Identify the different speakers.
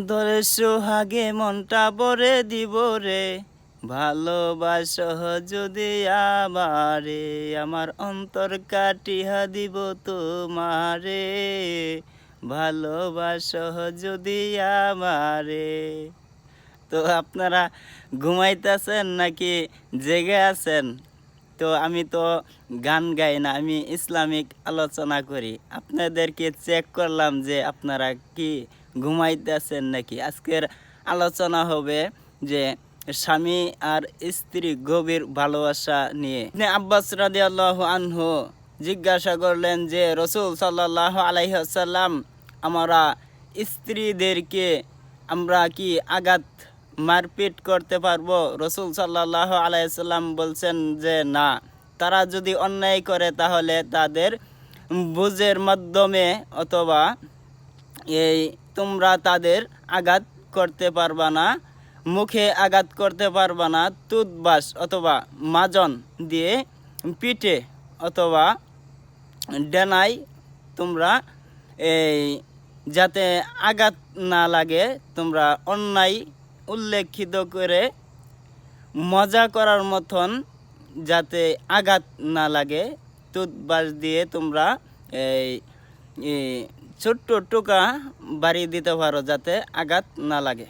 Speaker 1: ধরে সোহাগে মনটা ভরে দিব রে, ভালোবাসো যদি আমারে, আমার অন্তর কাটিয়া দিব তোমারে, ভালোবাসো যদি আমারে। তো আপনারা ঘুমাইতেছেন নাকি জেগে আছেন? তো আমি তো গান গাই না, আমি ইসলামিক আলোচনা করি। আপনাদেরকে চেক করলাম যে আপনারা কি ঘুমাইতেছেন নাকি। আজকের আলোচনা হবে যে স্বামী আর স্ত্রী গভীর ভালোবাসা নিয়ে। ইবনে আব্বাস রাদিয়াল্লাহু আনহু জিজ্ঞাসা করলেন যে রাসূল সাল্লাল্লাহু আলাইহি ওয়াসাল্লাম, আমরা স্ত্রীদেরকে আমরা কি আঘাত মারপিট করতে পারবো? রাসূল সাল্লাল্লাহু আলাইহি ওয়াসাল্লাম বলছেন যে না, তারা যদি অন্যায় করে তাহলে তাদের বুঝের মাধ্যমে অথবা তোমরা তাদের আঘাত করতে পারবা না, মুখে আঘাত করতে পারবা না, টুথব্রাশ অথবা মাজন দিয়ে পিঠে অথবা ডানায় তোমরা যাতে আঘাত না লাগে, তোমরা অন্যায় উল্লেখিত করে মজা করার মতন যাতে আঘাত না লাগে, টুথব্রাশ দিয়ে তোমরা ছোট্ট টোকা বাড়িয়ে দিতে পারো যাতে আঘাত না লাগে।